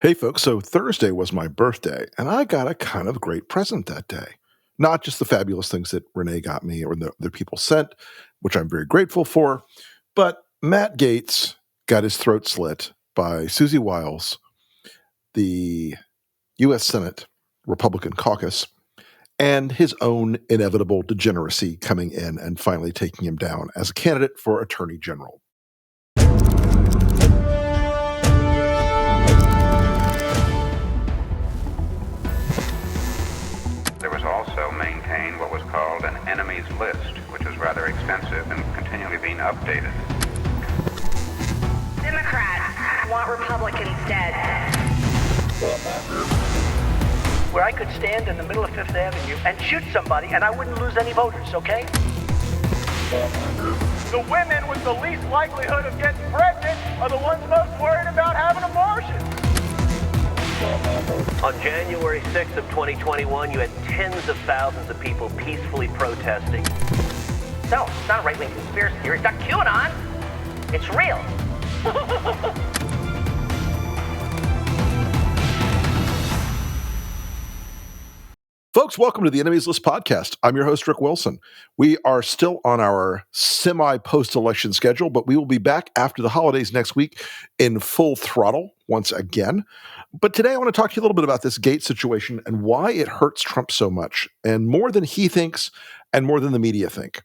Hey folks, so Thursday was my birthday, and I got a kind of great present that day. Not just the fabulous things that Renee got me or the people sent, which I'm very grateful for, but Matt Gaetz got his throat slit by Susie Wiles, the U.S. Senate Republican caucus, and his own inevitable degeneracy coming in and finally taking him down as a candidate for Attorney General. There was also maintained what was called an enemies list, which was rather extensive and continually being updated. Democrats want Republicans dead. Where I could stand in the middle of Fifth Avenue and shoot somebody and I wouldn't lose any voters, okay? The women with the least likelihood of getting pregnant are the ones most worried about having abortions. On January 6th of 2021, you had tens of thousands of people peacefully protesting. No, it's not a right-wing conspiracy theory. It's not QAnon. It's real. Folks, welcome to the Enemies List podcast. I'm your host, Rick Wilson. We are still on our semi-post-election schedule, but we will be back after the holidays next week in full throttle once again. But today I want to talk to you a little bit about this Gaetz situation and why it hurts Trump so much, and more than he thinks and more than the media think.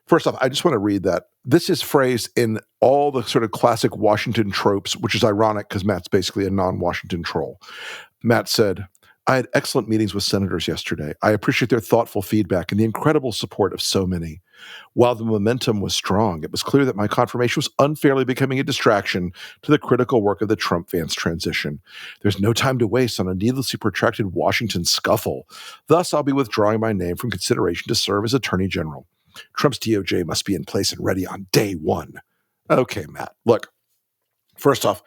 First off, I just want to read that. This is phrased in all the sort of classic Washington tropes, which is ironic because Matt's basically a non-Washington troll. Matt said, "I had excellent meetings with senators yesterday. I appreciate their thoughtful feedback and the incredible support of so many. While the momentum was strong, it was clear that my confirmation was unfairly becoming a distraction to the critical work of the Trump-Vance transition. There's no time to waste on a needlessly protracted Washington scuffle. Thus, I'll be withdrawing my name from consideration to serve as Attorney General. Trump's DOJ must be in place and ready on day one." Okay, Matt, look, first off,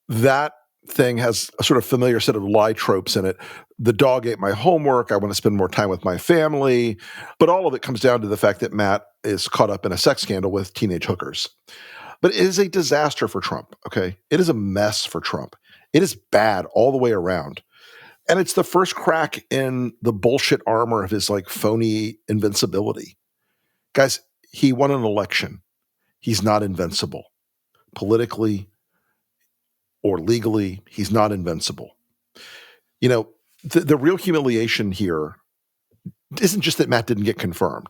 that thing has a sort of familiar set of lie tropes in it. The dog ate my homework. I want to spend more time with my family. But all of it comes down to the fact that Matt is caught up in a sex scandal with teenage hookers. But it is a disaster for Trump, okay? It is a mess for Trump. It is bad all the way around. And it's the first crack in the bullshit armor of his like phony invincibility. Guys, he won an election. He's not invincible. Politically, or legally, he's not invincible. You know, the real humiliation here isn't just that Matt didn't get confirmed.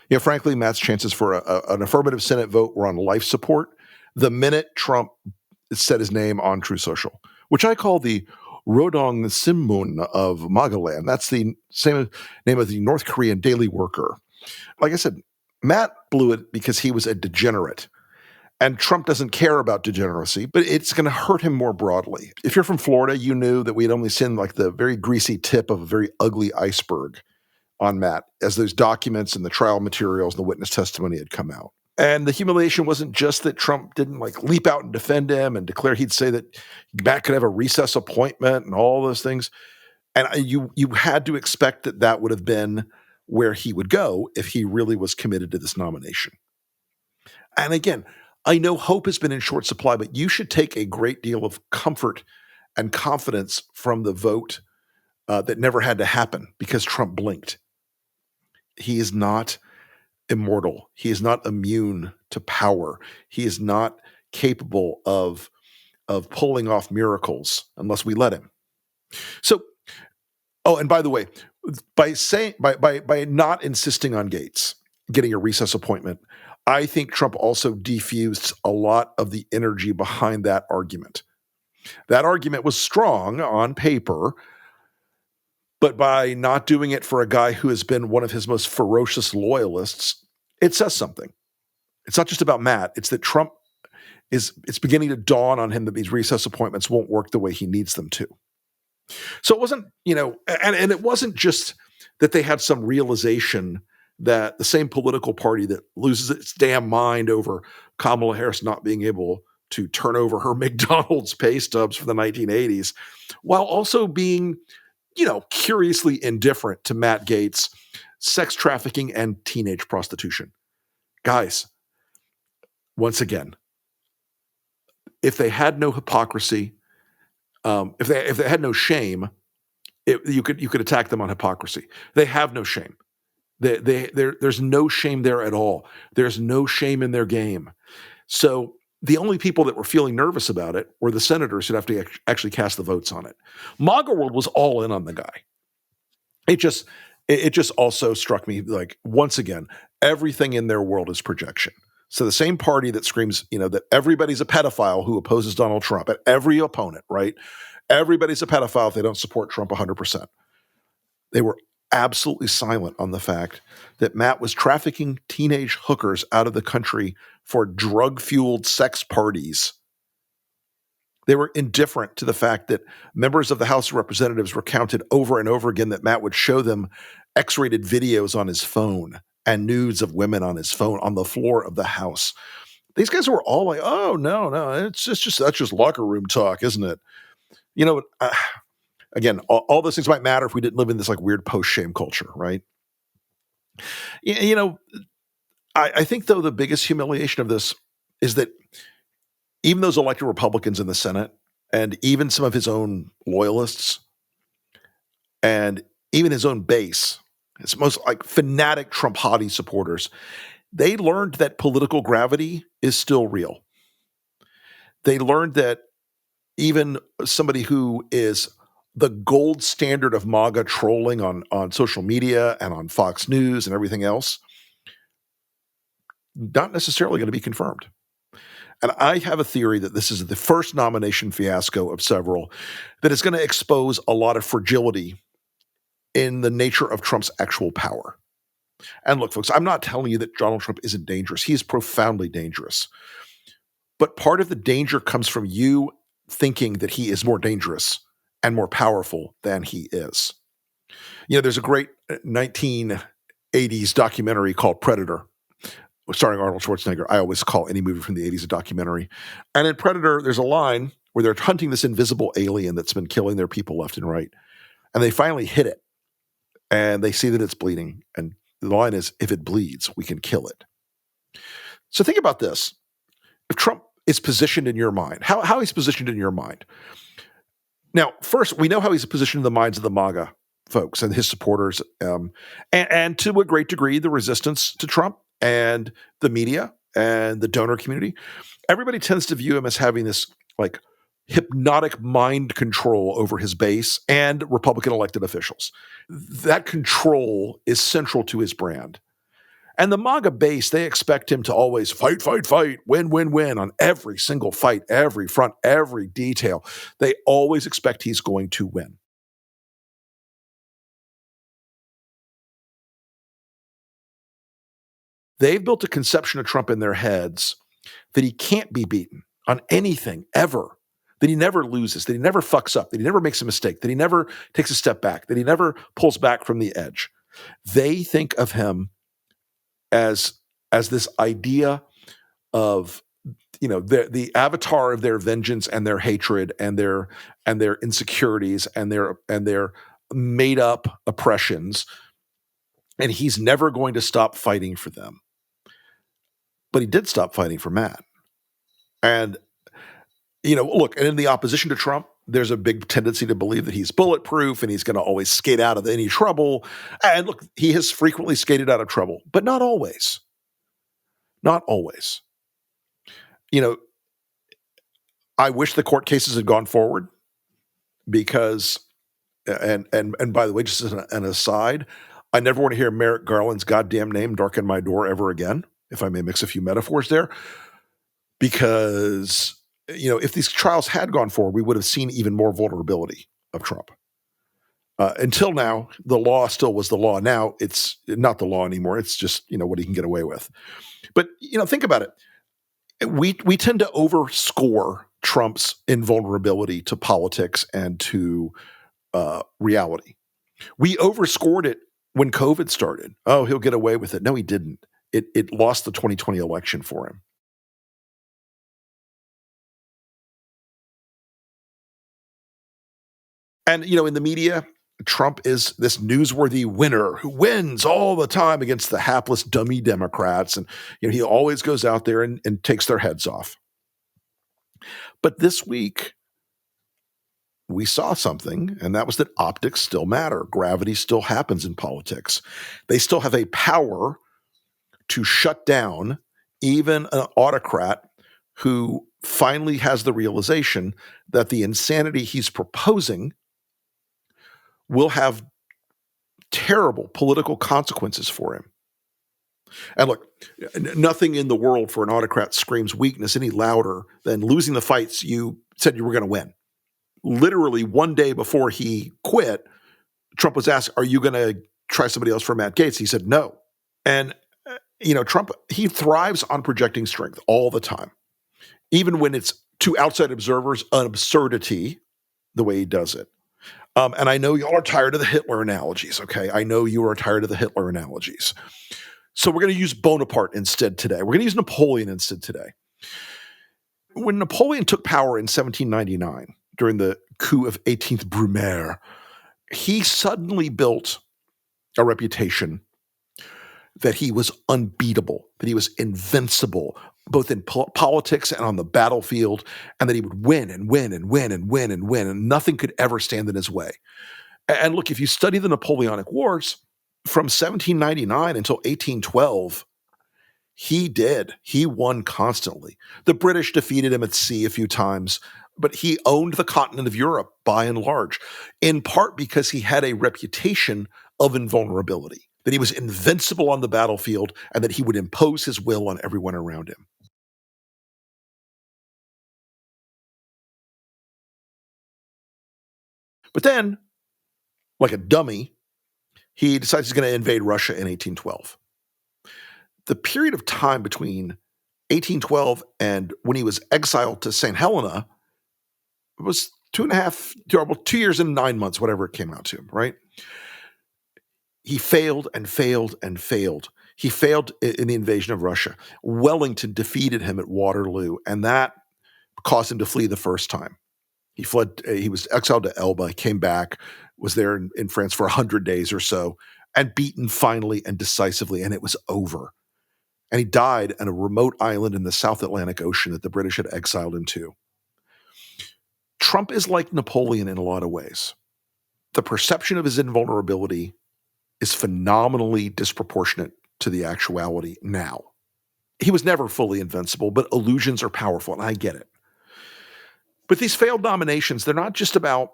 You know, frankly, Matt's chances for an affirmative Senate vote were on life support the minute Trump said his name on True Social, which I call the Rodong Sinmun of Magaland. That's the same name of the North Korean Daily Worker. Like I said, Matt blew it because he was a degenerate. And Trump doesn't care about degeneracy, but it's going to hurt him more broadly. If you're from Florida, you knew that we had only seen like the very greasy tip of a very ugly iceberg on Matt as those documents and the trial materials and the witness testimony had come out. And the humiliation wasn't just that Trump didn't like leap out and defend him and declare he'd say that Matt could have a recess appointment and all those things. And you had to expect that that would have been where he would go if he really was committed to this nomination. And again, I know hope has been in short supply, but you should take a great deal of comfort and confidence from the vote that never had to happen because Trump blinked. He is not immortal. He is not immune to power. He is not capable of pulling off miracles unless we let him. So, oh, and by the way, by not insisting on Gaetz getting a recess appointment, I think Trump also defused a lot of the energy behind that argument. That argument was strong on paper, but by not doing it for a guy who has been one of his most ferocious loyalists, it says something. It's not just about Matt. It's that Trump it's beginning to dawn on him that these recess appointments won't work the way he needs them to. So it wasn't, and it wasn't just that they had some realization that the same political party that loses its damn mind over Kamala Harris not being able to turn over her McDonald's pay stubs from the 1980s, while also being, curiously indifferent to Matt Gaetz, sex trafficking, and teenage prostitution. Guys, once again, if they had no hypocrisy, If they had no shame, you could attack them on hypocrisy. They have no shame. There's no shame there at all. There's no shame in their game. So the only people that were feeling nervous about it were the senators who'd have to actually cast the votes on it. MAGA world was all in on the guy. It just also struck me like, once again, everything in their world is projection. So the same party that screams, that everybody's a pedophile who opposes Donald Trump, at every opponent, right? Everybody's a pedophile if they don't support Trump 100%. They were absolutely silent on the fact that Matt was trafficking teenage hookers out of the country for drug-fueled sex parties. They were indifferent to the fact that members of the House of Representatives recounted over and over again that Matt would show them X-rated videos on his phone and nudes of women on his phone on the floor of the House. These guys were all like, "Oh no, that's just locker room talk, isn't it?" Again, all those things might matter if we didn't live in this like weird post-shame culture, right? I think though the biggest humiliation of this is that even those elected Republicans in the Senate, and even some of his own loyalists, and even his own base, his most like fanatic Trump hottie supporters, they learned that political gravity is still real. They learned that even somebody who is the gold standard of MAGA trolling on social media and on Fox News and everything else, not necessarily going to be confirmed. And I have a theory that this is the first nomination fiasco of several that is going to expose a lot of fragility in the nature of Trump's actual power. And look, folks, I'm not telling you that Donald Trump isn't dangerous. He is profoundly dangerous. But part of the danger comes from you thinking that he is more dangerous and more powerful than he is. There's a great 1980s documentary called Predator, starring Arnold Schwarzenegger. I always call any movie from the 80s a documentary. And in Predator, there's a line where they're hunting this invisible alien that's been killing their people left and right. And they finally hit it. And they see that it's bleeding. And the line is, if it bleeds, we can kill it. So think about this. If Trump is positioned in your mind, how he's positioned in your mind. Now, first, we know how he's positioned in the minds of the MAGA folks and his supporters, and to a great degree, the resistance to Trump and the media and the donor community. Everybody tends to view him as having this like hypnotic mind control over his base and Republican elected officials. That control is central to his brand. And the MAGA base, they expect him to always fight, win on every single fight, every front, every detail. They always expect he's going to win. They've built a conception of Trump in their heads that he can't be beaten on anything ever, that he never loses, that he never fucks up, that he never makes a mistake, that he never takes a step back, that he never pulls back from the edge. They think of him as this idea of, the avatar of their vengeance and their hatred and their insecurities and their made up oppressions, and he's never going to stop fighting for them. But he did stop fighting for Matt. And look, and in the opposition to Trump, there's a big tendency to believe that he's bulletproof and he's going to always skate out of any trouble. And look, he has frequently skated out of trouble, but not always. Not always. I wish the court cases had gone forward because, and by the way, just as an aside, I never want to hear Merrick Garland's goddamn name darken my door ever again, if I may mix a few metaphors there, because if these trials had gone forward, we would have seen even more vulnerability of Trump. Until now, the law still was the law. Now it's not the law anymore. It's just, what he can get away with. But, think about it. We tend to overscore Trump's invulnerability to politics and to reality. We overscored it when COVID started. Oh, he'll get away with it. No, he didn't. It lost the 2020 election for him. And, in the media, Trump is this newsworthy winner who wins all the time against the hapless dummy Democrats. And, he always goes out there and takes their heads off. But this week, we saw something, and that was that optics still matter. Gravity still happens in politics. They still have a power to shut down even an autocrat who finally has the realization that the insanity he's proposing will have terrible political consequences for him. And look, nothing in the world for an autocrat screams weakness any louder than losing the fights you said you were going to win. Literally one day before he quit, Trump was asked, are you going to try somebody else for Matt Gaetz? He said no. And, Trump, he thrives on projecting strength all the time. Even when it's to outside observers an absurdity, the way he does it. And I know y'all are tired of the Hitler analogies, okay? I know you are tired of the Hitler analogies. So we're going to use Bonaparte instead today. We're going to use Napoleon instead today. When Napoleon took power in 1799, during the coup of 18th Brumaire, he suddenly built a reputation that he was unbeatable, that he was invincible, both in politics and on the battlefield, and that he would win and win and win and win and win, and nothing could ever stand in his way. And look, if you study the Napoleonic Wars, from 1799 until 1812, he won constantly. The British defeated him at sea a few times, but he owned the continent of Europe by and large, in part because he had a reputation of invulnerability, that he was invincible on the battlefield and that he would impose his will on everyone around him. But then, like a dummy, he decides he's going to invade Russia in 1812. The period of time between 1812 and when he was exiled to St. Helena was 2 years and 9 months, whatever it came out to, right? He failed and failed and failed. He failed in the invasion of Russia. Wellington defeated him at Waterloo, and that caused him to flee the first time. He fled. He was exiled to Elba, came back, was there in France for 100 days or so, and beaten finally and decisively, and it was over. And he died on a remote island in the South Atlantic Ocean that the British had exiled him to. Trump is like Napoleon in a lot of ways. The perception of his invulnerability is phenomenally disproportionate to the actuality now. He was never fully invincible, but illusions are powerful, and I get it. But these failed nominations, they're not just about,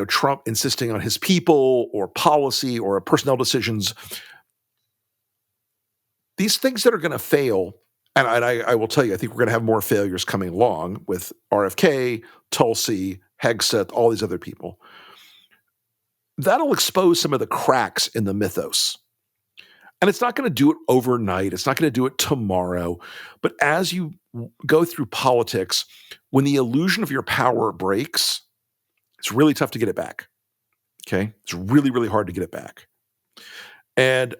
Trump insisting on his people or policy or personnel decisions. These things that are going to fail, and I will tell you, I think we're going to have more failures coming along with RFK, Tulsi, Hegseth, all these other people. That'll expose some of the cracks in the mythos. And it's not going to do it overnight. It's not going to do it tomorrow. But as you go through politics, when the illusion of your power breaks, it's really tough to get it back. Okay? It's really, really hard to get it back. And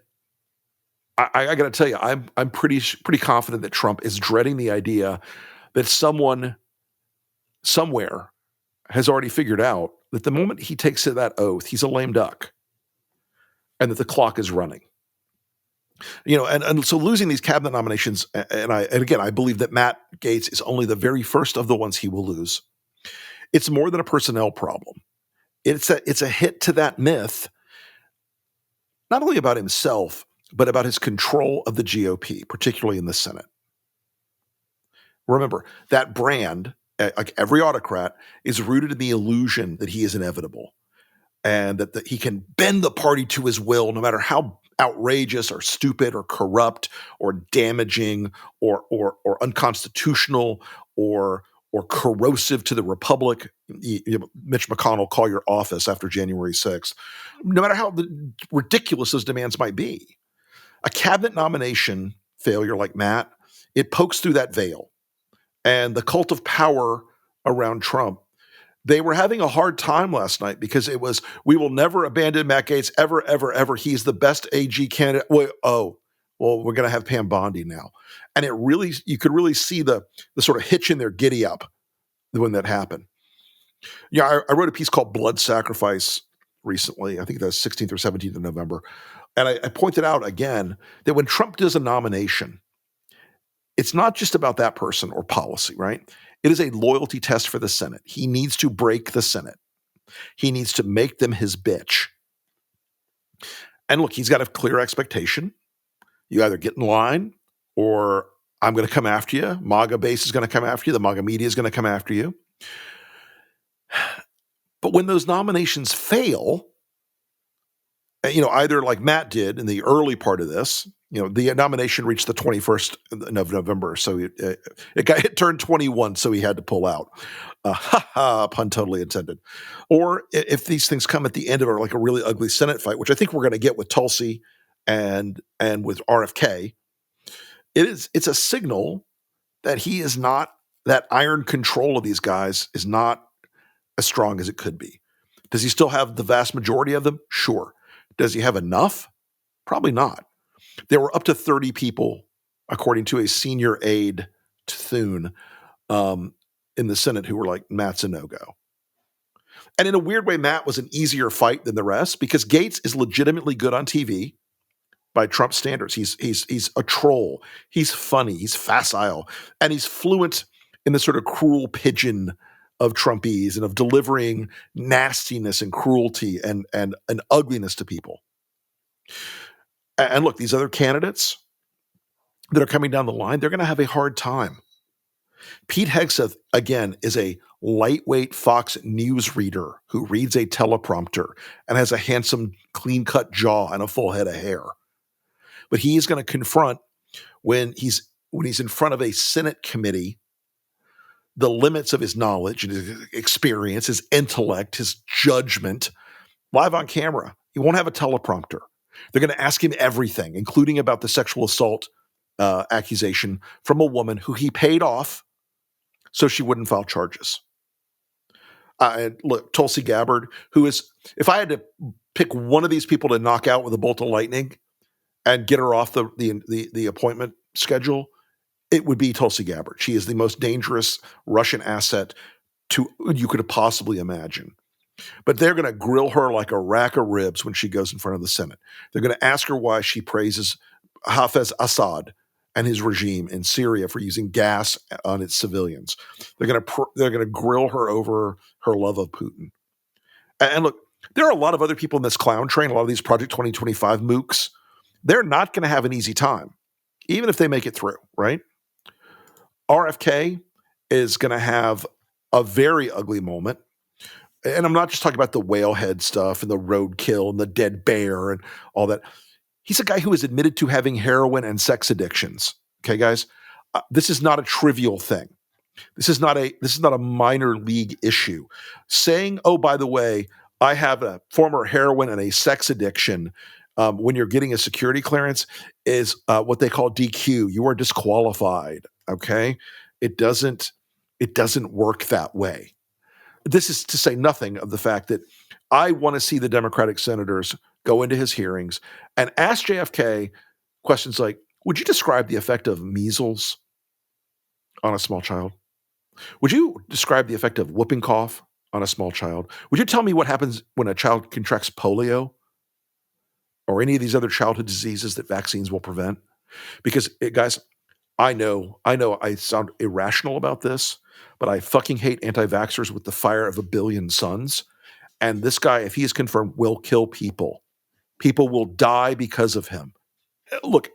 I got to tell you, I'm pretty confident that Trump is dreading the idea that someone somewhere has already figured out that the moment he takes that oath, he's a lame duck, and that the clock is running. And so losing these cabinet nominations, and again, I believe that Matt Gaetz is only the very first of the ones he will lose. It's more than a personnel problem. It's a hit to that myth, not only about himself, but about his control of the GOP, particularly in the Senate. Remember, that brand, like every autocrat, is rooted in the illusion that he is inevitable and that he can bend the party to his will, no matter how outrageous or stupid or corrupt or damaging or unconstitutional or corrosive to the republic. Mitch McConnell, call your office after January 6th. No matter how ridiculous those demands might be, a cabinet nomination failure like Matt, it pokes through that veil. And the cult of power around Trump, they were having a hard time last night because it was, we will never abandon Matt Gaetz, ever, ever, ever. He's the best AG candidate. We're going to have Pam Bondi now. And you could really see the sort of hitch in their giddy up when that happened. Yeah, I wrote a piece called Blood Sacrifice recently. I think that's 16th or 17th of November. And I pointed out again that when Trump does a nomination, it's not just about that person or policy, right? It is a loyalty test for the Senate. He needs to break the Senate. He needs to make them his bitch. And look, he's got a clear expectation. You either get in line or I'm going to come after you. MAGA base is going to come after you. The MAGA media is going to come after you. But when those nominations fail, either like Matt did in the early part of this, the nomination reached the 21st of November. So it turned 21, so he had to pull out. Pun totally intended. Or if these things come at the end of like a really ugly Senate fight, which I think we're going to get with Tulsi and with RFK, it's a signal that he is not, that iron control of these guys is not as strong as it could be. Does he still have the vast majority of them? Sure. Does he have enough? Probably not. There were up to 30 people, according to a senior aide to Thune, in the Senate who were like, Matt's a no-go. And in a weird way, Matt was an easier fight than the rest because Gaetz is legitimately good on TV by Trump standards. He's a troll. He's funny. He's facile. And he's fluent in the sort of cruel pigeon of Trumpese and of delivering nastiness and cruelty and ugliness to people. And look, these other candidates that are coming down the line, they're going to have a hard time. Pete Hegseth, again, is a lightweight Fox News reader who reads a teleprompter and has a handsome, clean-cut jaw and a full head of hair. But he is going to confront, when he's in front of a Senate committee, the limits of his knowledge and his experience, his intellect, his judgment, live on camera. He won't have a teleprompter. They're going to ask him everything, including about the sexual assault accusation from a woman who he paid off so she wouldn't file charges. And look, Tulsi Gabbard, who is, if I had to pick one of these people to knock out with a bolt of lightning and get her off the appointment schedule, it would be Tulsi Gabbard. She is the most dangerous Russian asset you could possibly imagine. But they're going to grill her like a rack of ribs when she goes in front of the Senate. They're going to ask her why she praises Hafez Assad and his regime in Syria for using gas on its civilians. They're going to grill her over her love of Putin. And look, there are a lot of other people in this clown train, a lot of these Project 2025 mooks. They're not going to have an easy time, even if they make it through, right? RFK is going to have a very ugly moment. And I'm not just talking about the whalehead stuff and the roadkill and the dead bear and all that. He's a guy who is admitted to having heroin and sex addictions. Okay, guys, this is not a trivial thing. This is not a minor league issue. Saying, oh, by the way, I have a former heroin and a sex addiction when you're getting a security clearance is what they call DQ. You are disqualified. Okay, it doesn't work that way. This is to say nothing of the fact that I want to see the Democratic senators go into his hearings and ask JFK questions like, would you describe the effect of measles on a small child? Would you describe the effect of whooping cough on a small child? Would you tell me what happens when a child contracts polio or any of these other childhood diseases that vaccines will prevent? Because, guys, I know I sound irrational about this, but I fucking hate anti-vaxxers with the fire of a billion suns. And this guy, if he is confirmed, will kill people. People will die because of him. Look,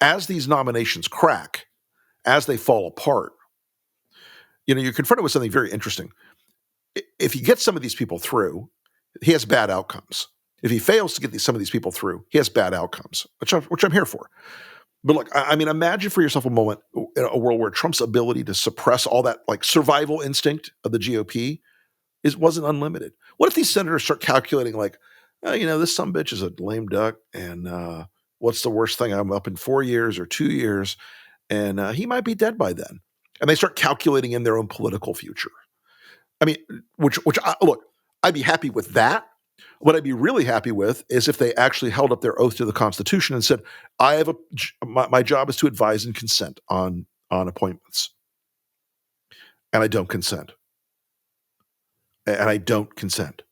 as these nominations crack, as they fall apart, you're confronted with something very interesting. If he gets some of these people through, he has bad outcomes. If he fails to get some of these people through, he has bad outcomes, which I'm here for. But look, I mean, imagine for yourself a moment in a world where Trump's ability to suppress all that like survival instinct of the GOP wasn't unlimited. What if these senators start calculating like, this sumbitch is a lame duck, and what's the worst thing? I'm up in 4 years or 2 years, and he might be dead by then. And they start calculating in their own political future. I mean, look, I'd be happy with that. What I'd be really happy with is if they actually held up their oath to the Constitution and said, "I have my job is to advise and consent on appointments, and I don't consent, and I don't consent,"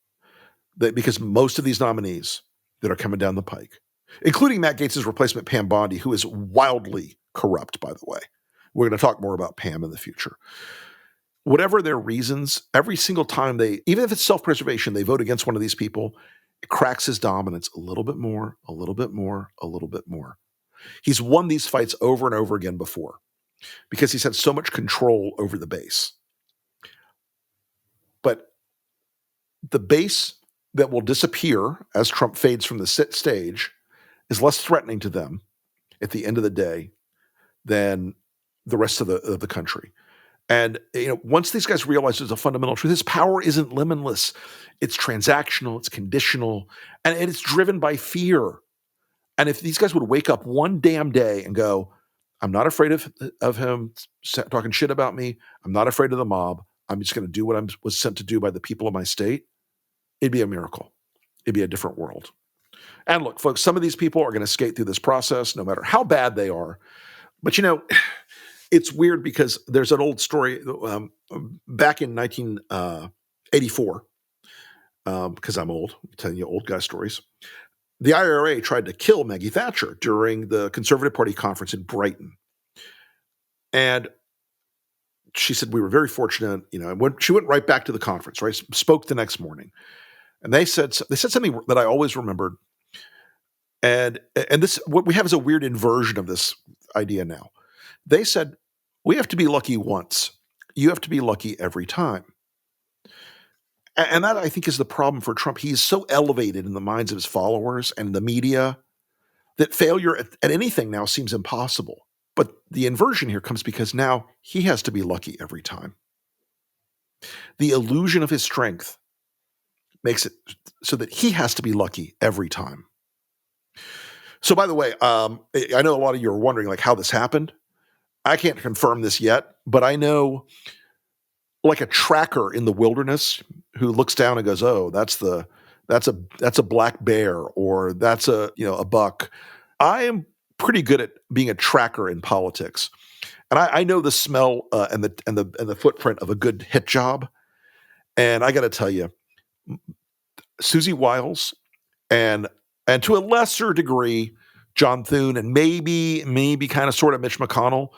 because most of these nominees that are coming down the pike, including Matt Gaetz's replacement Pam Bondi, who is wildly corrupt, by the way. We're going to talk more about Pam in the future. whatever their reasons, every single time even if it's self-preservation, they vote against one of these people, it cracks his dominance a little bit more, a little bit more, a little bit more. He's won these fights over and over again before because he's had so much control over the base. But the base that will disappear as Trump fades from the stage is less threatening to them at the end of the day than the rest of the country. And once these guys realize there's a fundamental truth, his power isn't limitless. It's transactional, it's conditional, and it's driven by fear. And if these guys would wake up one damn day and go, I'm not afraid of him talking shit about me. I'm not afraid of the mob. I'm just going to do what I was sent to do by the people of my state. It'd be a miracle. It'd be a different world. And look, folks, some of these people are going to skate through this process no matter how bad they are. But, it's weird because there's an old story back in 1984, because I'm old, I'm telling you old guy stories. The IRA tried to kill Maggie Thatcher during the Conservative Party conference in Brighton. And she said, we were very fortunate, she went right back to the conference, right? Spoke the next morning. And they said something that I always remembered. And this, what we have is a weird inversion of this idea now. They said, we have to be lucky once. You have to be lucky every time. And that, I think, is the problem for Trump. He's so elevated in the minds of his followers and the media that failure at anything now seems impossible. But the inversion here comes because now he has to be lucky every time. The illusion of his strength makes it so that he has to be lucky every time. So, by the way, I know a lot of you are wondering how this happened. I can't confirm this yet, but I know like a tracker in the wilderness who looks down and goes, "Oh, that's a black bear," or that's a buck. I am pretty good at being a tracker in politics, and I know the smell and the footprint of a good hit job. And I got to tell you, Susie Wiles and to a lesser degree, John Thune and maybe kind of sort of Mitch McConnell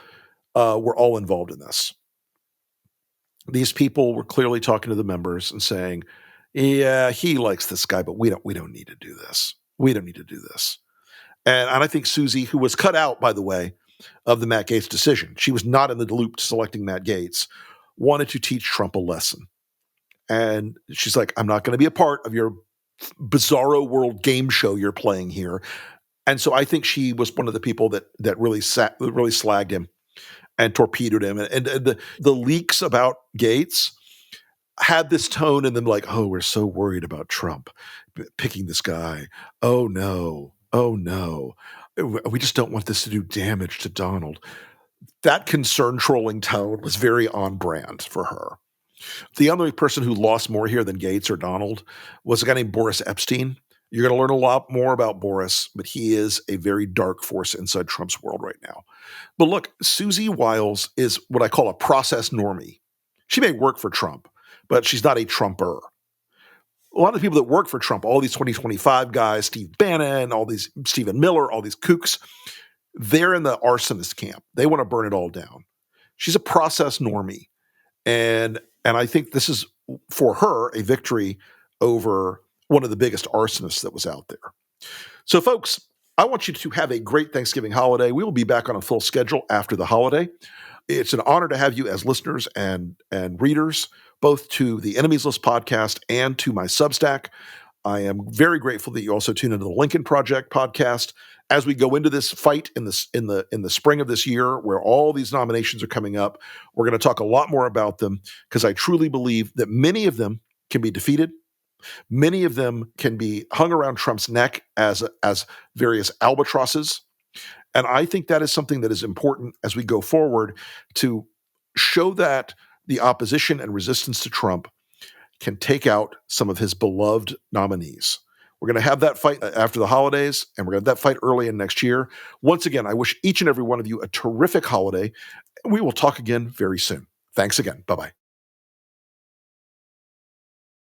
were all involved in this. These people were clearly talking to the members and saying, "Yeah, he likes this guy, but we don't need to do this. We don't need to do this." And I think Susie, who was cut out, by the way, of the Matt Gaetz decision, she was not in the loop selecting Matt Gaetz, wanted to teach Trump a lesson. And she's like, "I'm not going to be a part of your bizarro world game show you're playing here." And so I think she was one of the people that really slagged him and torpedoed him. And the leaks about Gaetz had this tone in them like, "Oh, we're so worried about Trump picking this guy. Oh no. Oh no. We just don't want this to do damage to Donald." That concern trolling tone was very on brand for her. The only person who lost more here than Gaetz or Donald was a guy named Boris Epstein. You're going to learn a lot more about Boris, but he is a very dark force inside Trump's world right now. But look, Susie Wiles is what I call a process normie. She may work for Trump, but she's not a Trumper. A lot of the people that work for Trump, all these 2025 guys, Steve Bannon, all these Stephen Miller, all these kooks, they're in the arsonist camp. They want to burn it all down. She's a process normie. And I think this is, for her, a victory over one of the biggest arsonists that was out there. So, folks, I want you to have a great Thanksgiving holiday. We will be back on a full schedule after the holiday. It's an honor to have you as listeners and readers, both to the Enemies List podcast and to my Substack. I am very grateful that you also tune into the Lincoln Project podcast as we go into this fight in the spring of this year, where all these nominations are coming up. We're going to talk a lot more about them because I truly believe that many of them can be defeated. Many of them can be hung around Trump's neck as various albatrosses. And I think that is something that is important as we go forward to show that the opposition and resistance to Trump can take out some of his beloved nominees. We're going to have that fight after the holidays, and we're going to have that fight early in next year. Once again, I wish each and every one of you a terrific holiday. We will talk again very soon. Thanks again. Bye-bye.